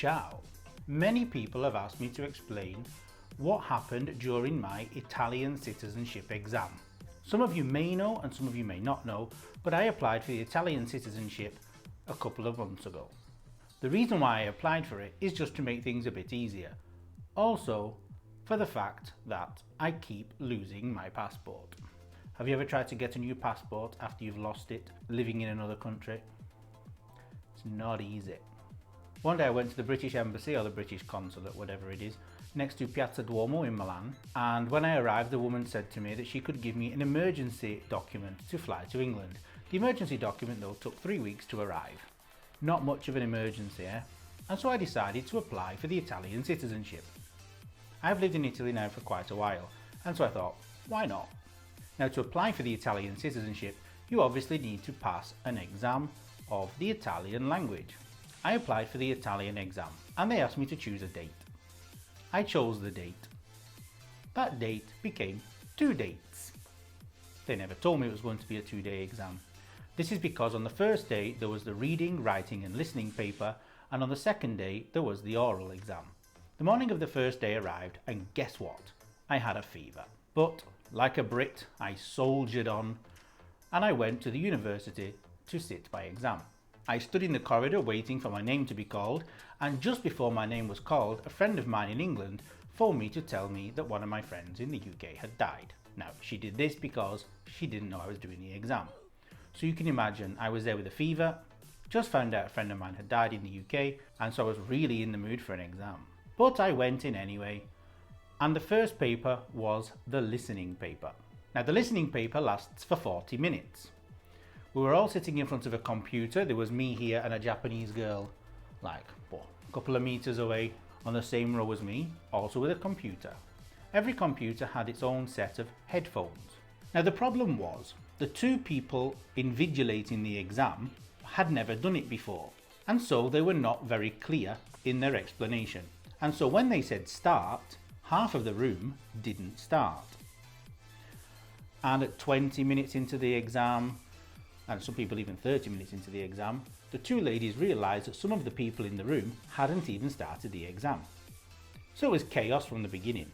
Ciao! Many people have asked me to explain what happened during my Italian citizenship exam. Some of you may know and some of you may not know, but I applied for the Italian citizenship a couple of months ago. The reason why I applied for it is just to make things a bit easier. Also, for the fact that I keep losing my passport. Have you ever tried to get a new passport after you've lost it, living in another country? It's not easy. One day I went to the British Embassy or the British Consulate, whatever it is, next to Piazza Duomo in Milan, and when I arrived the woman said to me that she could give me an emergency document to fly to England. The emergency document though took 3 weeks to arrive. Not much of an emergency, eh? And so I decided to apply for the Italian citizenship. I've lived in Italy now for quite a while, and so I thought, why not? Now, to apply for the Italian citizenship, you obviously need to pass an exam of the Italian language. I applied for the Italian exam and they asked me to choose a date. I chose the date. That date became 2 dates. They never told me it was going to be a 2-day exam. This is because on the first day there was the reading, writing and listening paper, and on the second day there was the oral exam. The morning of the first day arrived and guess what? I had a fever. But like a Brit, I soldiered on and I went to the university to sit my exam. I stood in the corridor waiting for my name to be called, and just before my name was called, a friend of mine in England phoned me to tell me that one of my friends in the UK had died. Now, she did this because she didn't know I was doing the exam. So you can imagine I was there with a fever, just found out a friend of mine had died in the UK, and so I was really in the mood for an exam. But I went in anyway, and the first paper was the listening paper. Now, the listening paper lasts for 40 minutes. We were all sitting in front of a computer. There was me here and a Japanese girl like a couple of meters away on the same row as me, also with a computer. Every computer had its own set of headphones. Now the problem was the 2 people invigilating the exam had never done it before, and so they were not very clear in their explanation. And so when they said start, half of the room didn't start. And at 20 minutes into the exam, and some people even 30 minutes into the exam, the 2 ladies realised that some of the people in the room hadn't even started the exam. So it was chaos from the beginning.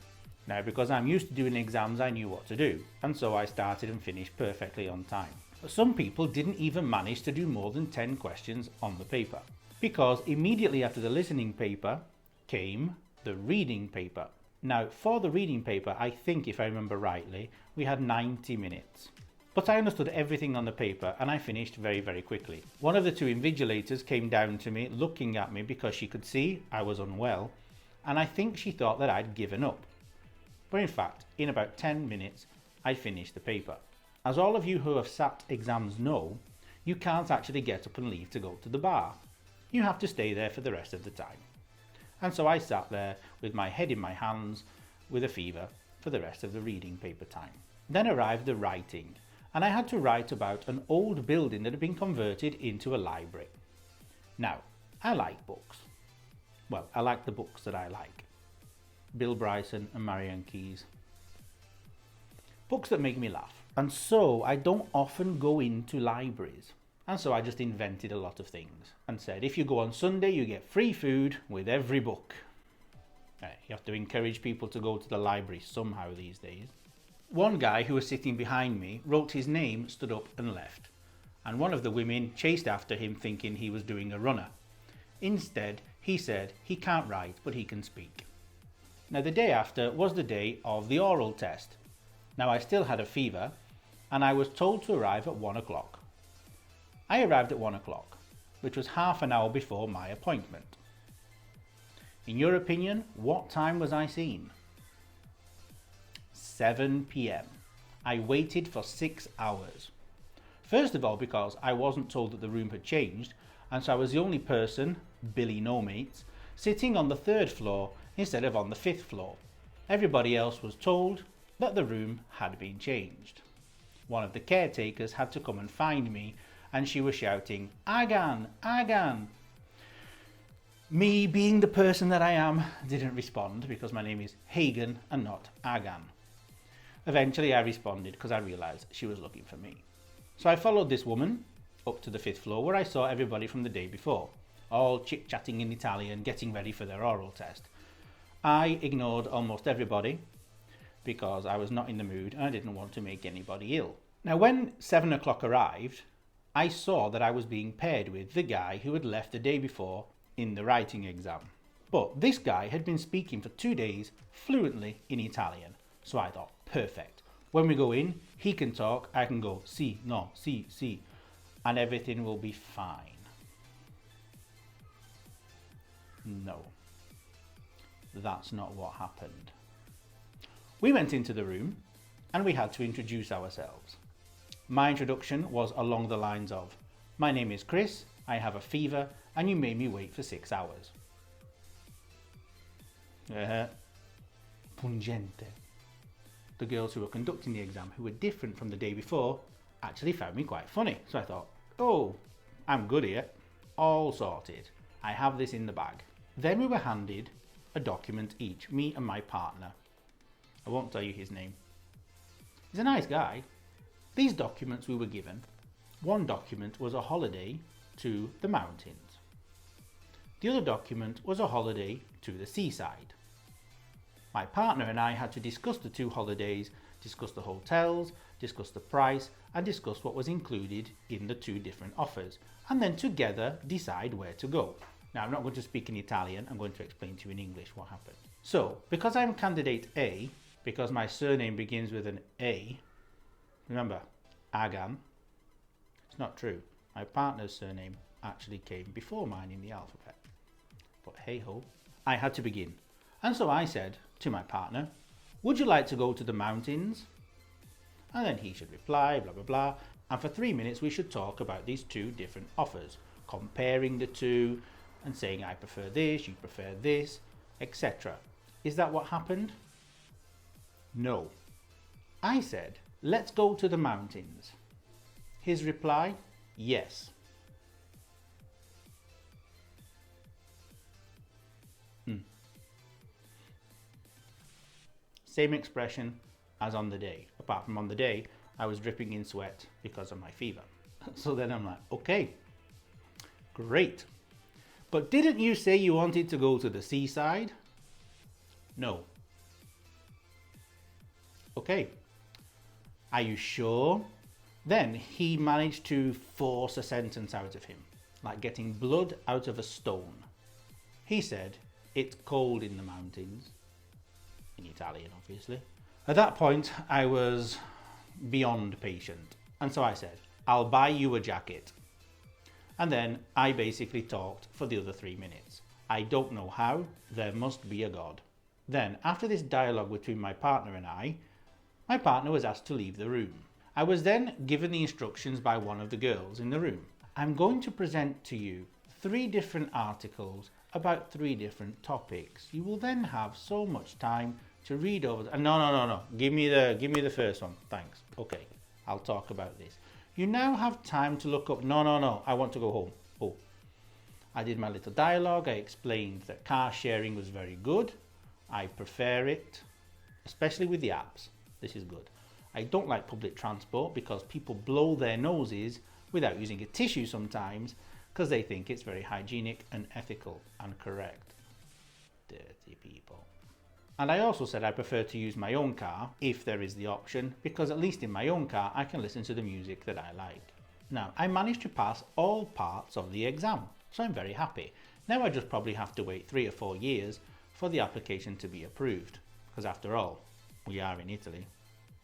Now, because I'm used to doing exams, I knew what to do, and so I started and finished perfectly on time. But some people didn't even manage to do more than 10 questions on the paper, because immediately after the listening paper came the reading paper. Now, for the reading paper, I think if I remember rightly, we had 90 minutes. But I understood everything on the paper and I finished very, very quickly. One of the 2 invigilators came down to me looking at me because she could see I was unwell, and I think she thought that I'd given up. But in fact, in about 10 minutes, I finished the paper. As all of you who have sat exams know, you can't actually get up and leave to go to the bar. You have to stay there for the rest of the time. And so I sat there with my head in my hands with a fever for the rest of the reading paper time. Then arrived the writing, and I had to write about an old building that had been converted into a library. Now, I like books. Well, I like the books that I like. Bill Bryson and Marianne Keyes. Books that make me laugh. And so I don't often go into libraries. And so I just invented a lot of things and said, if you go on Sunday, you get free food with every book. You have to encourage people to go to the library somehow these days. One guy who was sitting behind me wrote his name, stood up and left. And one of the women chased after him thinking he was doing a runner. Instead, he said he can't write, but he can speak. Now the day after was the day of the oral test. Now I still had a fever and I was told to arrive at 1 o'clock. I arrived at 1 o'clock, which was half an hour before my appointment. In your opinion, what time was I seen? 7 p.m. I waited for 6 hours. First of all, because I wasn't told that the room had changed, and so I was the only person, Billy No Mates, sitting on the 3rd floor instead of on the 5th floor. Everybody else was told that the room had been changed. One of the caretakers had to come and find me, and she was shouting, "Agan, Agan!" Me, being the person that I am, didn't respond because my name is Hagen and not Agan. Eventually I responded because I realised she was looking for me. So I followed this woman up to the 5th floor where I saw everybody from the day before. all chit-chatting in Italian, getting ready for their oral test. I ignored almost everybody because I was not in the mood and I didn't want to make anybody ill. Now, when 7 o'clock arrived, I saw that I was being paired with the guy who had left the day before in the writing exam. But this guy had been speaking for 2 days fluently in Italian. So I thought, perfect. When we go in, he can talk, I can go, sì, no, sì, sì, and everything will be fine. No, that's not what happened. We went into the room and we had to introduce ourselves. My introduction was along the lines of, my name is Chris, I have a fever, and you made me wait for 6 hours. Pungente. The girls who were conducting the exam, who were different from the day before, actually found me quite funny. So I thought, oh, I'm good here. All sorted. I have this in the bag. Then we were handed a document each, me and my partner. I won't tell you his name. He's a nice guy. These documents we were given. One document was a holiday to the mountains. The other document was a holiday to the seaside. My partner and I had to discuss the two holidays, discuss the hotels, discuss the price, and discuss what was included in the two different offers, and then together decide where to go. Now, I'm not going to speak in Italian, I'm going to explain to you in English what happened. So, because I'm candidate A, because my surname begins with an A, remember, Agan, it's not true. My partner's surname actually came before mine in the alphabet. But hey ho, I had to begin. And so I said to my partner, would you like to go to the mountains? And then he should reply, blah, blah, blah. And for 3 minutes, we should talk about these two different offers, comparing the two and saying, I prefer this, you prefer this, etc. Is that what happened? No. I said, let's go to the mountains. His reply, yes. Same expression as on the day, apart from on the day I was dripping in sweat because of my fever. So then I'm like, okay, great. But didn't you say you wanted to go to the seaside? No. Okay. Are you sure? Then he managed to force a sentence out of him, like getting blood out of a stone. He said, it's cold in the mountains. In Italian, obviously. At that point, I was beyond patient. And so I said, I'll buy you a jacket. And then I basically talked for the other 3 minutes. I don't know how, there must be a God. Then, after this dialogue between my partner and I, my partner was asked to leave the room. I was then given the instructions by one of the girls in the room. I'm going to present to you 3 different articles about 3 different topics. You will then have so much time to read over. No. Give me the first one. Thanks. Okay, I'll talk about this. You now have time to look up. No. I want to go home. Oh, I did my little dialogue. I explained that car sharing was very good. I prefer it, especially with the apps. This is good. I don't like public transport because people blow their noses without using a tissue sometimes because they think it's very hygienic and ethical and correct. Dirty people. And I also said I prefer to use my own car if there is the option, because at least in my own car I can listen to the music that I like. Now, I managed to pass all parts of the exam, so I'm very happy. Now I just probably have to wait 3 or 4 years for the application to be approved, because after all, we are in Italy.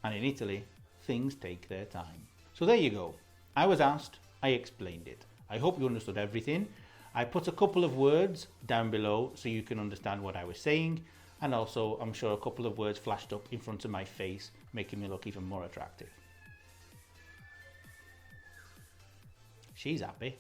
And in Italy, things take their time. So there you go. I was asked, I explained it. I hope you understood everything. I put a couple of words down below so you can understand what I was saying. And also, I'm sure a couple of words flashed up in front of my face, making me look even more attractive. She's happy.